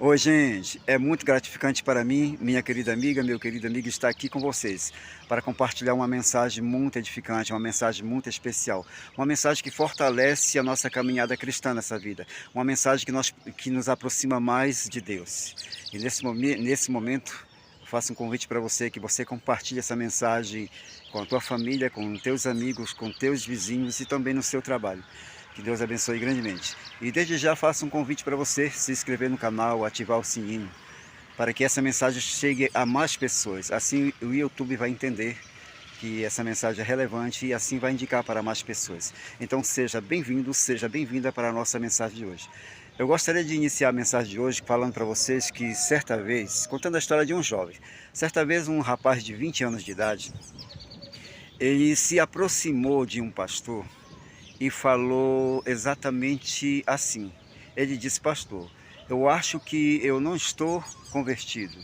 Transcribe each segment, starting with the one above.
Oi, gente, é muito gratificante para mim, minha querida amiga, meu querido amigo, estar aqui com vocês para compartilhar uma mensagem muito edificante, uma mensagem muito especial, uma mensagem que fortalece a nossa caminhada cristã nessa vida, uma mensagem que nos aproxima mais de Deus. E nesse momento, eu faço um convite para você, que você compartilhe essa mensagem com a tua família, com teus amigos, com teus vizinhos e também no seu trabalho. Que Deus abençoe grandemente. E desde já faço um convite para você se inscrever no canal, ativar o sininho, para que essa mensagem chegue a mais pessoas. Assim o YouTube vai entender que essa mensagem é relevante e assim vai indicar para mais pessoas. Então seja bem-vindo, seja bem-vinda para a nossa mensagem de hoje. Eu gostaria de iniciar a mensagem de hoje falando para vocês que certa vez, contando a história de um jovem, certa vez um rapaz de 20 anos de idade, ele se aproximou de um pastor e falou exatamente assim. Ele disse: pastor, eu acho que eu não estou convertido.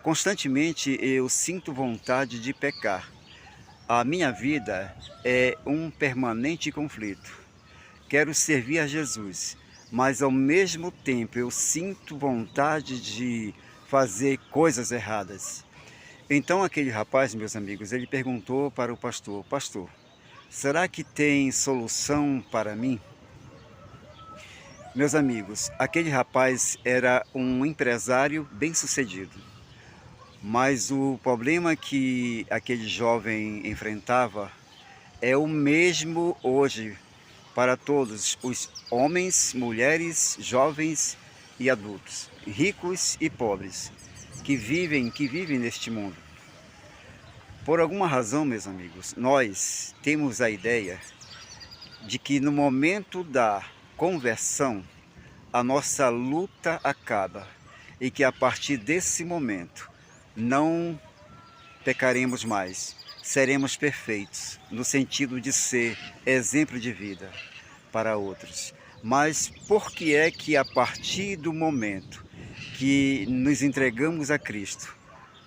Constantemente eu sinto vontade de pecar. A minha vida é um permanente conflito. Quero servir a Jesus, mas ao mesmo tempo eu sinto vontade de fazer coisas erradas. Então aquele rapaz, meus amigos, ele perguntou para o pastor: pastor, será que tem solução para mim? Meus amigos, aquele rapaz era um empresário bem-sucedido, mas o problema que aquele jovem enfrentava é o mesmo hoje para todos os homens, mulheres, jovens e adultos, ricos e pobres, que vivem neste mundo. Por alguma razão, meus amigos, nós temos a ideia de que no momento da conversão, a nossa luta acaba e que a partir desse momento não pecaremos mais, seremos perfeitos, no sentido de ser exemplo de vida para outros. Mas por que é que a partir do momento que nos entregamos a Cristo,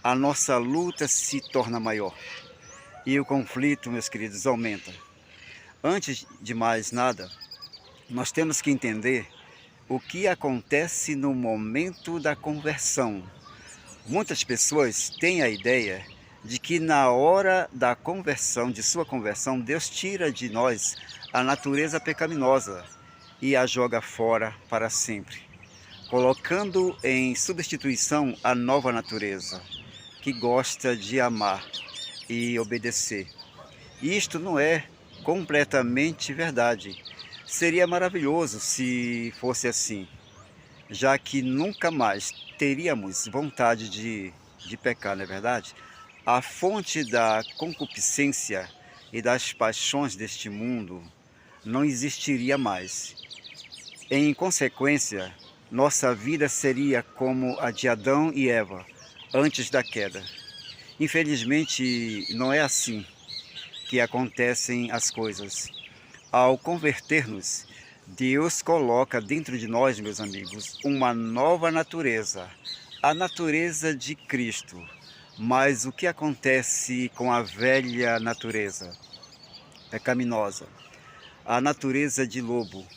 a nossa luta se torna maior e o conflito, meus queridos, aumenta? Antes de mais nada, nós temos que entender o que acontece no momento da conversão. Muitas pessoas têm a ideia de que na hora da conversão, de sua conversão, Deus tira de nós a natureza pecaminosa e a joga fora para sempre, colocando em substituição a nova natureza, que gosta de amar e obedecer. Isto não é completamente verdade. Seria maravilhoso se fosse assim, já que nunca mais teríamos vontade de pecar, não é verdade? A fonte da concupiscência e das paixões deste mundo não existiria mais. Em consequência, nossa vida seria como a de Adão e Eva, antes da queda. Infelizmente, não é assim que acontecem as coisas. Ao converter-nos, Deus coloca dentro de nós, meus amigos, uma nova natureza, a natureza de Cristo. Mas o que acontece com a velha natureza pecaminosa? A natureza de lobo,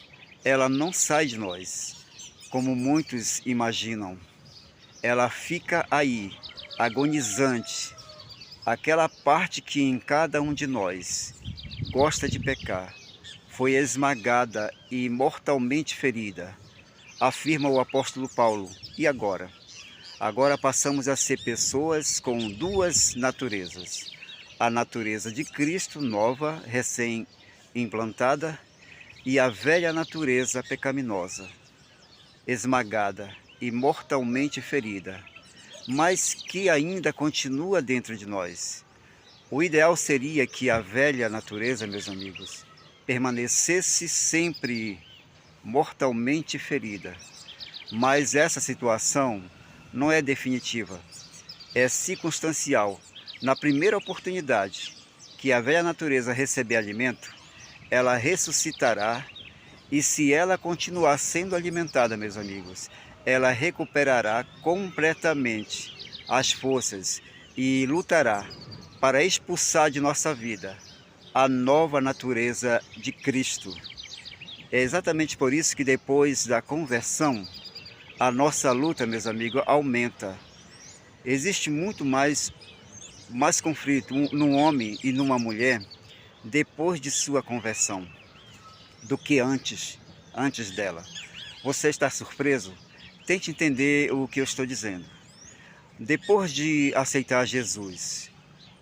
ela não sai de nós, como muitos imaginam. Ela fica aí, agonizante, aquela parte que em cada um de nós gosta de pecar, foi esmagada e mortalmente ferida, afirma o apóstolo Paulo. E agora? Agora passamos a ser pessoas com duas naturezas. A natureza de Cristo, nova, recém-implantada, e a velha natureza pecaminosa, esmagada e mortalmente ferida, mas que ainda continua dentro de nós. O ideal seria que a velha natureza, meus amigos, permanecesse sempre mortalmente ferida. Mas essa situação não é definitiva, é circunstancial. Na primeira oportunidade que a velha natureza receber alimento, ela ressuscitará, e se ela continuar sendo alimentada, meus amigos, ela recuperará completamente as forças e lutará para expulsar de nossa vida a nova natureza de Cristo. É exatamente por isso que depois da conversão, a nossa luta, meus amigos, aumenta. Existe muito mais conflito num homem e numa mulher depois de sua conversão do que antes dela. Você está surpreso? Tente entender o que eu estou dizendo. Depois de aceitar Jesus,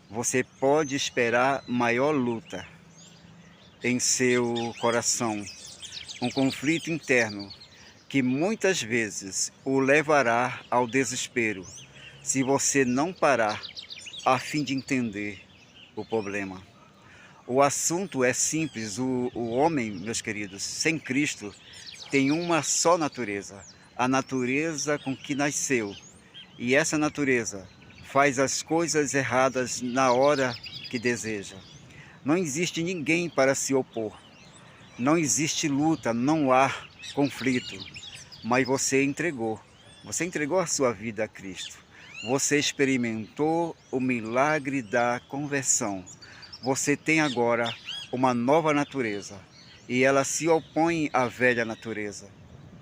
você pode esperar maior luta em seu coração, um conflito interno que muitas vezes o levará ao desespero, se você não parar a fim de entender o problema. O assunto é simples, o homem, meus queridos, sem Cristo, tem uma só natureza, a natureza com que nasceu. E essa natureza faz as coisas erradas na hora que deseja. Não existe ninguém para se opor. Não existe luta, não há conflito. Mas você entregou a sua vida a Cristo. Você experimentou o milagre da conversão. Você tem agora uma nova natureza e ela se opõe à velha natureza.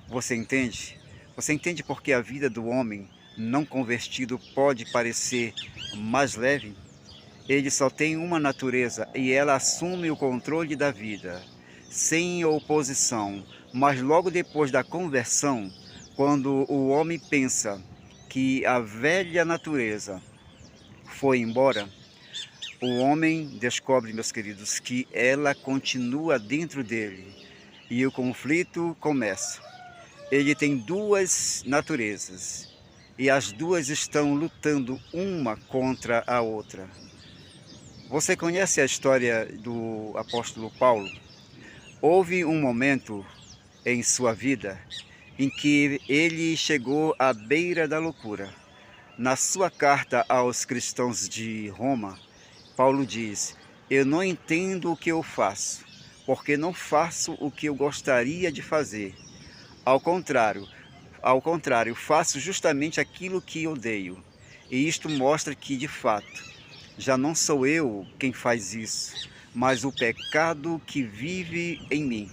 Você entende? Você entende porque a vida do homem não convertido pode parecer mais leve? Ele só tem uma natureza e ela assume o controle da vida, sem oposição. Mas logo depois da conversão, quando o homem pensa que a velha natureza foi embora, o homem descobre, meus queridos, que ela continua dentro dele e o conflito começa. Ele tem duas naturezas e as duas estão lutando uma contra a outra. Você conhece a história do apóstolo Paulo? Houve um momento em sua vida em que ele chegou à beira da loucura. Na sua carta aos cristãos de Roma, Paulo diz: eu não entendo o que eu faço, porque não faço o que eu gostaria de fazer. Ao contrário, faço justamente aquilo que odeio. E isto mostra que, de fato, já não sou eu quem faz isso, mas o pecado que vive em mim.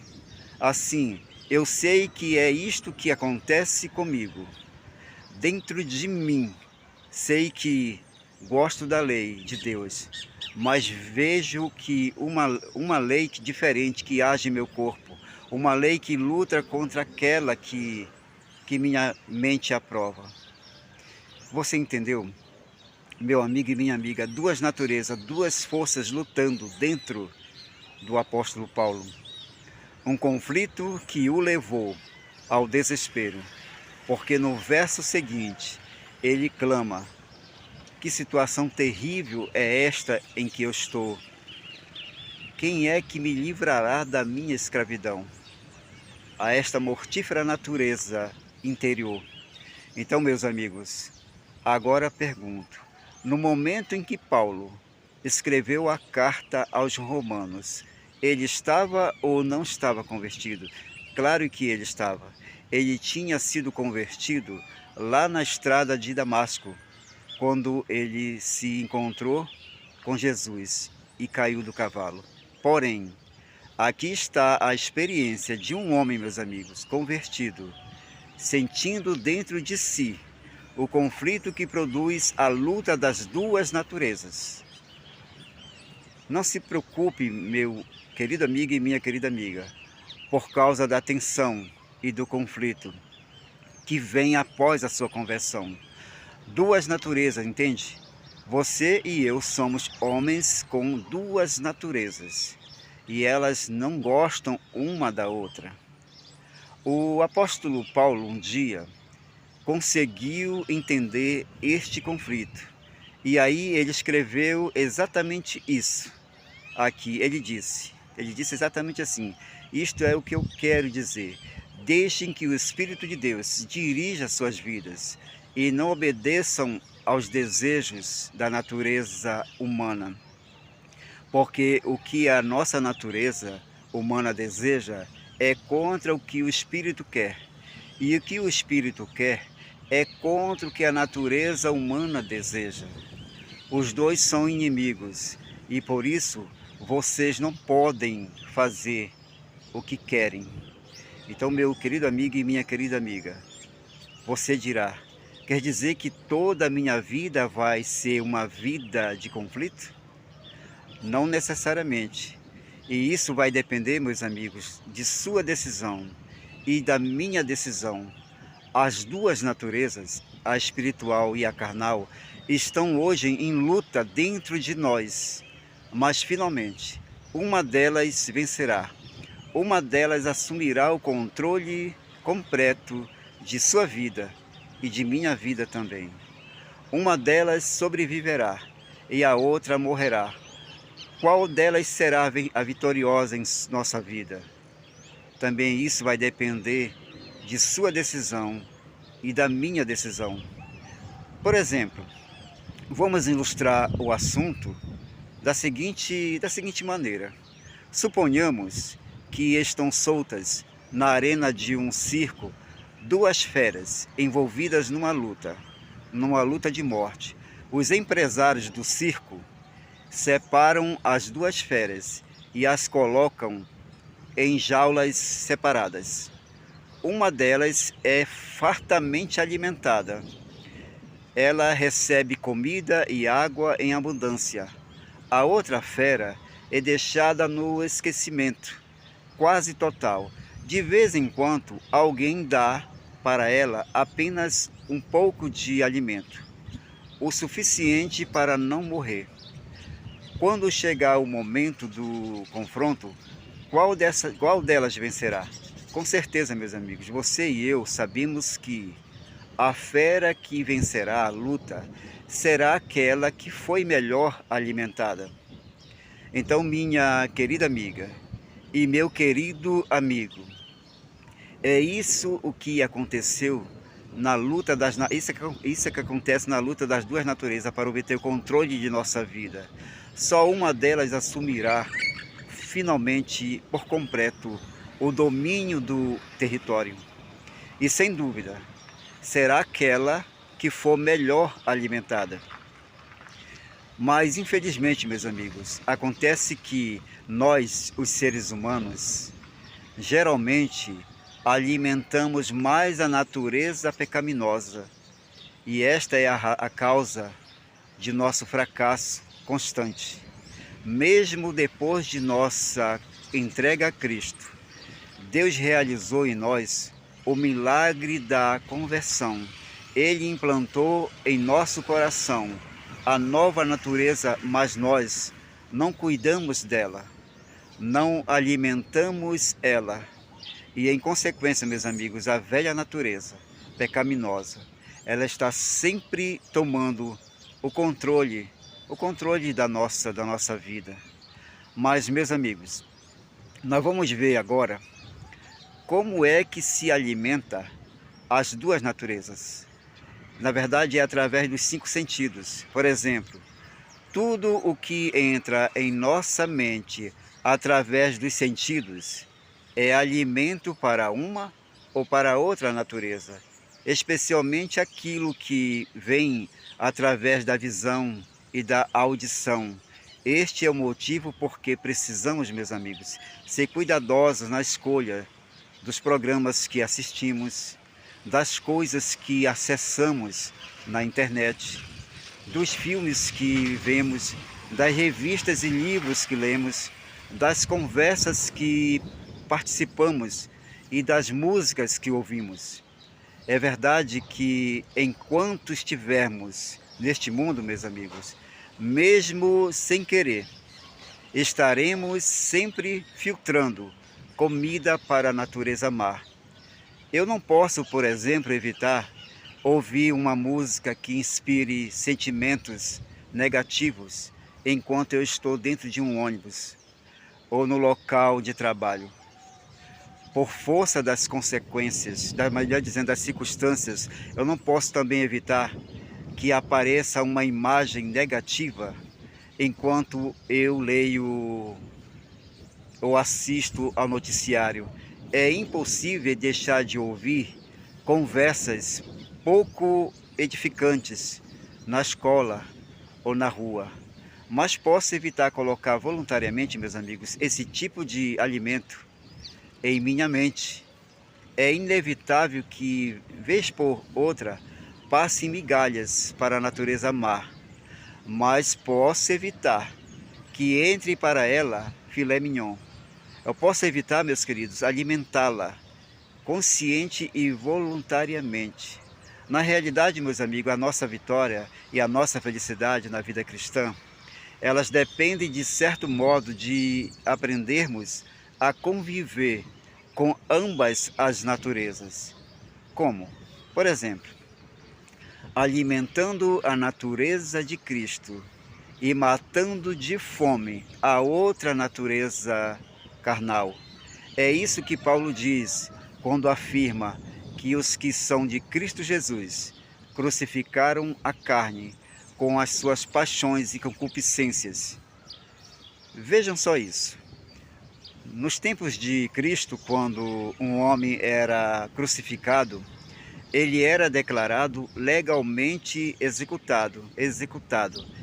Assim, eu sei que é isto que acontece comigo. Dentro de mim, sei que gosto da lei de Deus, mas vejo que uma lei diferente que age em meu corpo, uma lei que luta contra aquela que minha mente aprova. Você entendeu? Meu amigo e minha amiga, duas naturezas, duas forças lutando dentro do apóstolo Paulo. Um conflito que o levou ao desespero, porque no verso seguinte ele clama: que situação terrível é esta em que eu estou? Quem é que me livrará da minha escravidão? A esta mortífera natureza interior. Então, meus amigos, agora pergunto: no momento em que Paulo escreveu a carta aos Romanos, ele estava ou não estava convertido? Claro que ele estava. Ele tinha sido convertido lá na estrada de Damasco, quando ele se encontrou com Jesus e caiu do cavalo. Porém, aqui está a experiência de um homem, meus amigos, convertido, sentindo dentro de si o conflito que produz a luta das duas naturezas. Não se preocupe, meu querido amigo e minha querida amiga, por causa da tensão e do conflito que vem após a sua conversão. Duas naturezas, entende? Você e eu somos homens com duas naturezas e elas não gostam uma da outra. O apóstolo Paulo um dia conseguiu entender este conflito e aí ele escreveu exatamente isso. Aqui ele disse exatamente assim: isto é o que eu quero dizer. Deixem que o Espírito de Deus dirija suas vidas e não obedeçam aos desejos da natureza humana. Porque o que a nossa natureza humana deseja é contra o que o Espírito quer. E o que o Espírito quer é contra o que a natureza humana deseja. Os dois são inimigos e por isso vocês não podem fazer o que querem. Então, meu querido amigo e minha querida amiga, Você dirá, quer dizer que toda a minha vida vai ser uma vida de conflito? Não necessariamente. E isso vai depender, meus amigos, de sua decisão e da minha decisão. As duas naturezas, a espiritual e a carnal, estão hoje em luta dentro de nós. Mas finalmente, uma delas vencerá. Uma delas assumirá o controle completo de sua vida e de minha vida também. Uma delas sobreviverá e a outra morrerá. Qual delas será a vitoriosa em nossa vida? Também isso vai depender de sua decisão e da minha decisão. Por exemplo, vamos ilustrar o assunto da seguinte maneira. Suponhamos que estão soltas na arena de um circo duas feras envolvidas numa luta de morte. Os empresários do circo separam as duas feras e as colocam em jaulas separadas. Uma delas é fartamente alimentada. Ela recebe comida e água em abundância. A outra fera é deixada no esquecimento, quase total. De vez em quando, alguém dá para ela apenas um pouco de alimento, o suficiente para não morrer. Quando chegar o momento do confronto, qual delas vencerá? Com certeza, meus amigos, você e eu sabemos que a fera que vencerá a luta será aquela que foi melhor alimentada. Então, minha querida amiga e meu querido amigo, é isso o que aconteceu na luta isso que acontece na luta das duas naturezas para obter o controle de nossa vida. Só uma delas assumirá finalmente por completo o domínio do território. E sem dúvida, será aquela que for melhor alimentada. Mas infelizmente, meus amigos, acontece que nós, os seres humanos, geralmente alimentamos mais a natureza pecaminosa. E esta é a causa de nosso fracasso constante. Mesmo depois de nossa entrega a Cristo, Deus realizou em nós o milagre da conversão. Ele implantou em nosso coração a nova natureza, mas nós não cuidamos dela, não alimentamos ela. E em consequência, meus amigos, a velha natureza pecaminosa, ela está sempre tomando o controle da nossa vida. Mas, meus amigos, nós vamos ver agora como é que se alimenta as duas naturezas. Na verdade, é através dos 5 sentidos. Por exemplo, tudo o que entra em nossa mente através dos sentidos é alimento para uma ou para outra natureza, especialmente aquilo que vem através da visão e da audição. Este é o motivo porque precisamos, meus amigos, ser cuidadosos na escolha dos programas que assistimos, das coisas que acessamos na internet, dos filmes que vemos, das revistas e livros que lemos, das conversas que participamos e das músicas que ouvimos. É verdade que enquanto estivermos neste mundo, meus amigos, mesmo sem querer, estaremos sempre filtrando comida para a natureza má. Eu não posso, por exemplo, evitar ouvir uma música que inspire sentimentos negativos enquanto eu estou dentro de um ônibus ou no local de trabalho. Por força das consequências, melhor dizendo, das circunstâncias, eu não posso também evitar que apareça uma imagem negativa enquanto eu leio ou assisto ao noticiário. É impossível deixar de ouvir conversas pouco edificantes na escola ou na rua. Mas posso evitar colocar voluntariamente, meus amigos, esse tipo de alimento em minha mente é inevitável que, vez por outra, passe migalhas para a natureza má, mas posso evitar que entre para ela filé mignon. Eu posso evitar, meus queridos, alimentá-la consciente e voluntariamente. Na realidade, meus amigos, a nossa vitória e a nossa felicidade na vida cristã, elas dependem de certo modo de aprendermos a conviver com ambas as naturezas. Como? Por exemplo, alimentando a natureza de Cristo e matando de fome a outra natureza carnal. É isso que Paulo diz quando afirma que os que são de Cristo Jesus crucificaram a carne com as suas paixões e concupiscências. Vejam só isso. Nos tempos de Cristo, quando um homem era crucificado, ele era declarado legalmente executado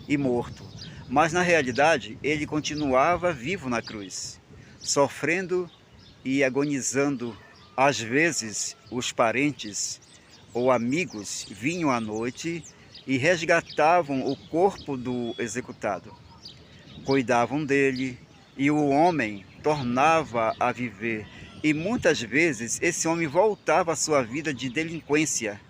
e morto. Mas na realidade, ele continuava vivo na cruz, sofrendo e agonizando. Às vezes, os parentes ou amigos vinham à noite e resgatavam o corpo do executado. Cuidavam dele e o homem tornava a viver. E muitas vezes esse homem voltava à sua vida de delinquência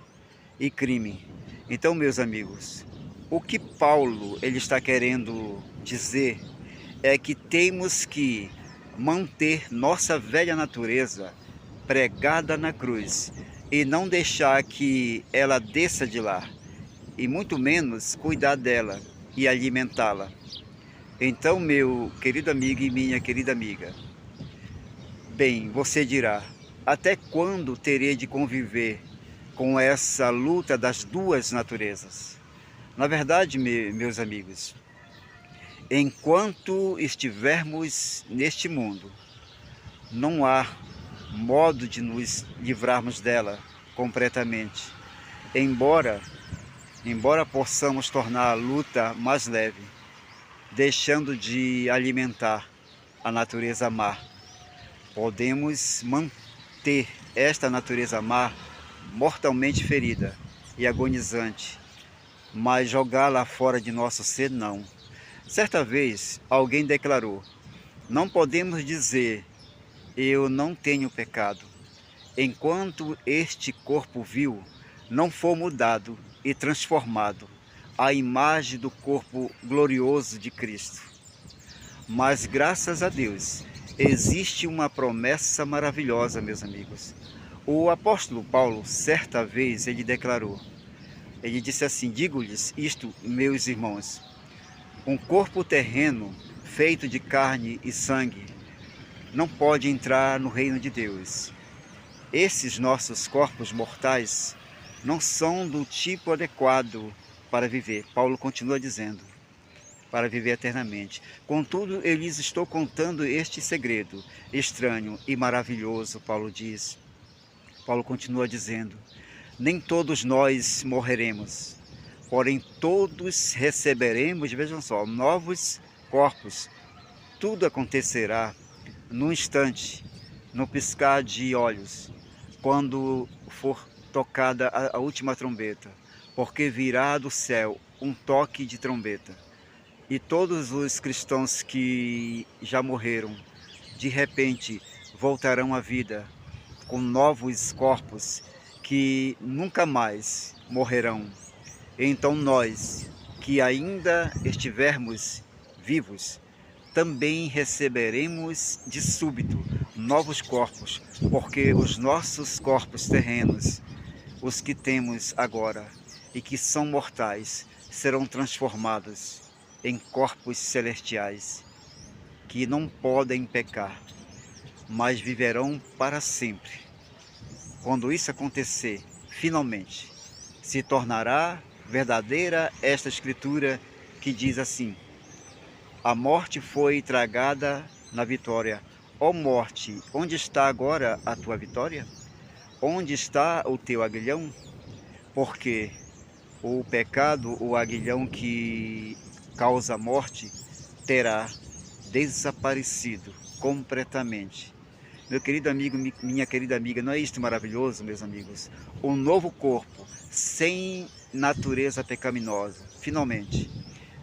e crime. Então, meus amigos, o que Paulo ele está querendo dizer é que temos que manter nossa velha natureza pregada na cruz e não deixar que ela desça de lá, e muito menos cuidar dela e alimentá-la. Então, meu querido amigo e minha querida amiga, bem, você dirá, até quando terei de conviver com essa luta das duas naturezas? Na verdade, meus amigos, enquanto estivermos neste mundo, não há modo de nos livrarmos dela completamente. Embora possamos tornar a luta mais leve, deixando de alimentar a natureza má, podemos manter esta natureza má mortalmente ferida e agonizante, mas jogá-la fora de nosso ser, não. Certa vez, alguém declarou: não podemos dizer, eu não tenho pecado, enquanto este corpo vil não for mudado e transformado à imagem do corpo glorioso de Cristo. Mas, graças a Deus, existe uma promessa maravilhosa, meus amigos. O apóstolo Paulo, certa vez, ele declarou, ele disse assim: digo-lhes isto, meus irmãos, um corpo terreno feito de carne e sangue não pode entrar no reino de Deus. Esses nossos corpos mortais não são do tipo adequado para viver. Paulo continua dizendo, para viver eternamente. Contudo, eu lhes estou contando este segredo estranho e maravilhoso, Paulo diz. Paulo continua dizendo, nem todos nós morreremos, porém todos receberemos, vejam só, novos corpos. Tudo acontecerá num instante, no piscar de olhos, quando for tocada a última trombeta, porque virá do céu um toque de trombeta. E todos os cristãos que já morreram, de repente, voltarão à vida com novos corpos que nunca mais morrerão. Então nós, que ainda estivermos vivos, também receberemos de súbito novos corpos, porque os nossos corpos terrenos, os que temos agora e que são mortais, serão transformados em corpos celestiais, que não podem pecar, mas viverão para sempre. Quando isso acontecer, finalmente, se tornará verdadeira esta escritura que diz assim: a morte foi tragada na vitória. Ó morte, onde está agora a tua vitória? Onde está o teu aguilhão? Porque o pecado, o aguilhão que causa a morte, terá desaparecido completamente. Meu querido amigo, minha querida amiga, não é isto maravilhoso, meus amigos? Um novo corpo, sem natureza pecaminosa. Finalmente,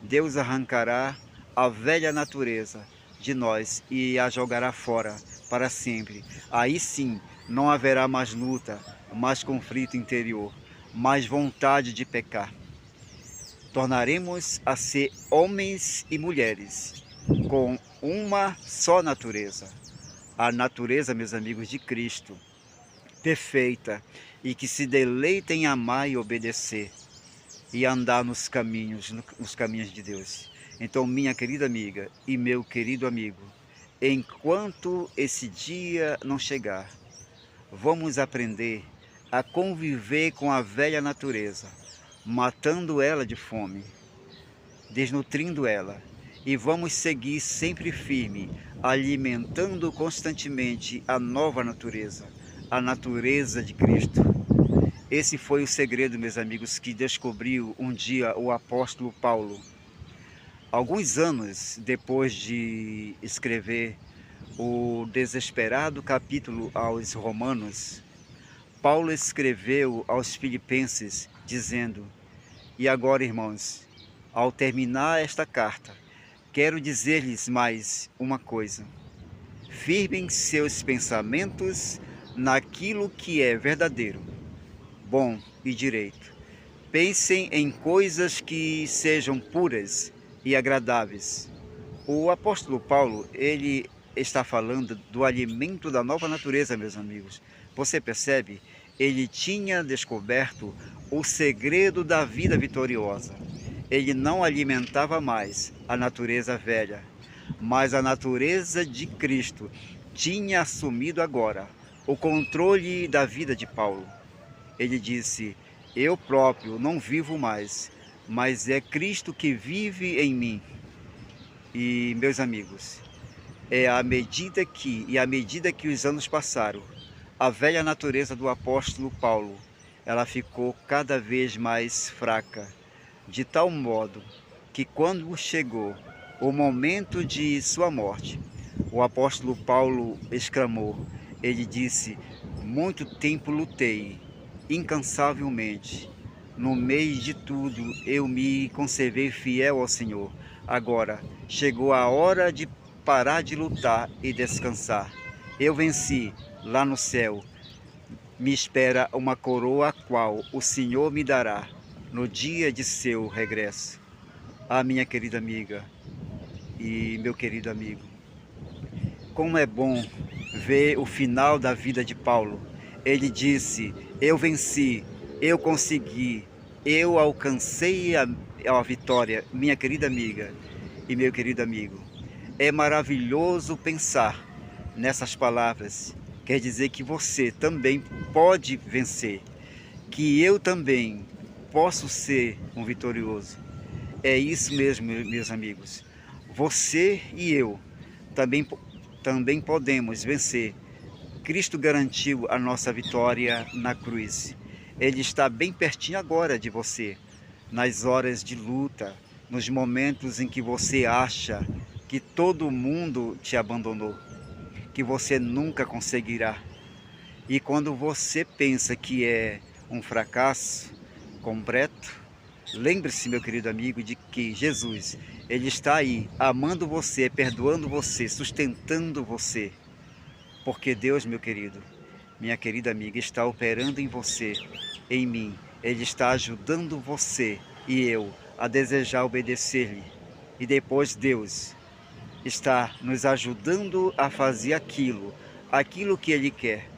Deus arrancará a velha natureza de nós e a jogará fora para sempre. Aí sim, não haverá mais luta, mais conflito interior, mais vontade de pecar. Tornaremos a ser homens e mulheres com uma só natureza. A natureza, meus amigos, de Cristo, perfeita, e que se deleita em amar e obedecer e andar nos caminhos de Deus. Então, minha querida amiga e meu querido amigo, enquanto esse dia não chegar, vamos aprender a conviver com a velha natureza, matando ela de fome, desnutrindo ela, e vamos seguir sempre firme, alimentando constantemente a nova natureza, a natureza de Cristo. Esse foi o segredo, meus amigos, que descobriu um dia o apóstolo Paulo. Alguns anos depois de escrever o desesperado capítulo aos Romanos, Paulo escreveu aos Filipenses, dizendo: E agora, irmãos, ao terminar esta carta, quero dizer-lhes mais uma coisa. Firmem seus pensamentos naquilo que é verdadeiro, bom e direito. Pensem em coisas que sejam puras e agradáveis. O apóstolo Paulo, ele está falando do alimento da nova natureza, meus amigos. Você percebe? Ele tinha descoberto o segredo da vida vitoriosa. Ele não alimentava mais a natureza velha, mas a natureza de Cristo tinha assumido agora o controle da vida de Paulo. Ele disse: eu próprio não vivo mais, mas é Cristo que vive em mim. E, meus amigos, à medida que os anos passaram, a velha natureza do apóstolo Paulo, ela ficou cada vez mais fraca, de tal modo que quando chegou o momento de sua morte, o apóstolo Paulo exclamou, ele disse: muito tempo lutei, incansavelmente, no meio de tudo eu me conservei fiel ao Senhor. Agora chegou a hora de parar de lutar e descansar. Eu venci, lá no céu me espera uma coroa a qual o Senhor me dará no dia de seu regresso. Ah, minha querida amiga e meu querido amigo, como é bom ver o final da vida de Paulo. Ele disse: eu venci, eu consegui, eu alcancei a vitória. Minha querida amiga e meu querido amigo, é maravilhoso pensar nessas palavras. Quer dizer que você também pode vencer, que eu também posso ser um vitorioso. É isso mesmo, meus amigos. Você e eu também podemos vencer. Cristo garantiu a nossa vitória na cruz. Ele está bem pertinho agora de você, nas horas de luta, nos momentos em que você acha que todo mundo te abandonou, que você nunca conseguirá. E quando você pensa que é um fracasso completo, lembre-se, meu querido amigo, de que Jesus, ele está aí, amando você, perdoando você, sustentando você. Porque Deus, meu querido, minha querida amiga, está operando em você, em mim. Ele está ajudando você e eu a desejar obedecer-lhe. E depois Deus está nos ajudando a fazer aquilo que Ele quer.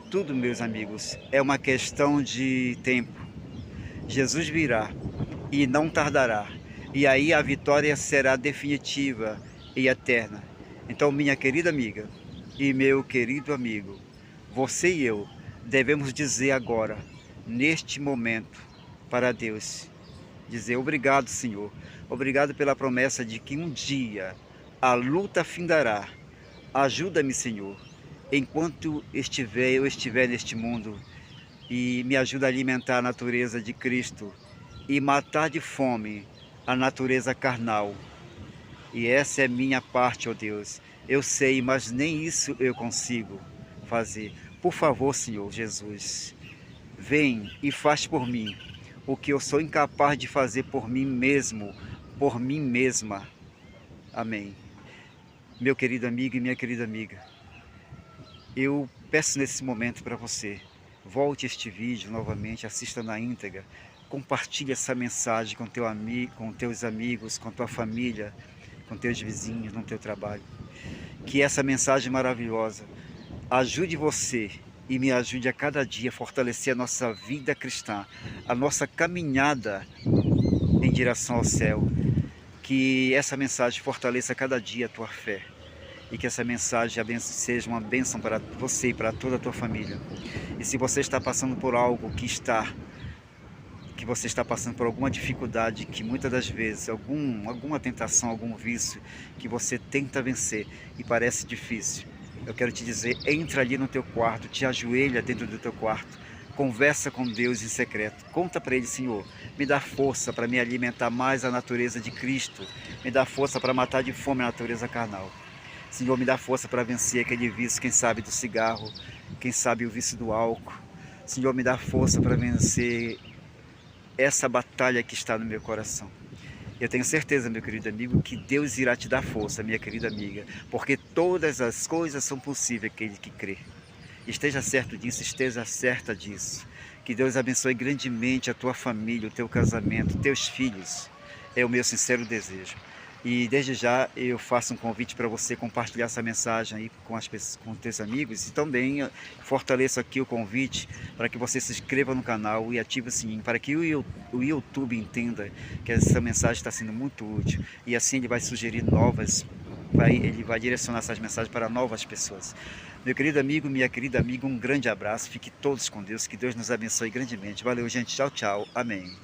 Tudo, meus amigos, é uma questão de tempo. Jesus virá e não tardará. E aí a vitória será definitiva e eterna. Então, minha querida amiga e meu querido amigo, você e eu devemos dizer agora, neste momento, para Deus, dizer: obrigado, Senhor, obrigado pela promessa de que um dia a luta findará. Ajuda-me, Senhor, enquanto eu estiver neste mundo, e me ajuda a alimentar a natureza de Cristo e matar de fome a natureza carnal. E essa é minha parte, ó Deus. Eu sei, mas nem isso eu consigo fazer. Por favor, Senhor Jesus, vem e faz por mim o que eu sou incapaz de fazer por mim mesmo, por mim mesma. Amém. Meu querido amigo e minha querida amiga, eu peço nesse momento para você, volte este vídeo novamente, assista na íntegra, compartilhe essa mensagem com teu amigo, com teus amigos, com tua família, com teus vizinhos, no teu trabalho. Que essa mensagem maravilhosa ajude você e me ajude a cada dia a fortalecer a nossa vida cristã, a nossa caminhada em direção ao céu. Que essa mensagem fortaleça cada dia a tua fé e que essa mensagem seja uma bênção para você e para toda a tua família. E se você está passando por algo que você está passando por alguma dificuldade, que muitas das vezes, alguma tentação, algum vício que você tenta vencer e parece difícil, eu quero te dizer, entra ali no teu quarto, te ajoelha dentro do teu quarto, conversa com Deus em secreto, conta para Ele: Senhor, me dá força para me alimentar mais a natureza de Cristo, me dá força para matar de fome a natureza carnal. Senhor, me dá força para vencer aquele vício, quem sabe do cigarro, quem sabe o vício do álcool. Senhor, me dá força para vencer essa batalha que está no meu coração. Eu tenho certeza, meu querido amigo, que Deus irá te dar força, minha querida amiga, porque todas as coisas são possíveis àquele que crê. Esteja certo disso, esteja certa disso. Que Deus abençoe grandemente a tua família, o teu casamento, teus filhos. É o meu sincero desejo. E desde já eu faço um convite para você compartilhar essa mensagem aí com teus amigos, e também fortaleço aqui o convite para que você se inscreva no canal e ative o sininho para que o YouTube entenda que essa mensagem está sendo muito útil, e assim ele vai sugerir ele vai direcionar essas mensagens para novas pessoas. Meu querido amigo, minha querida amiga, um grande abraço, fique todos com Deus, que Deus nos abençoe grandemente. Valeu, gente, tchau, tchau, amém.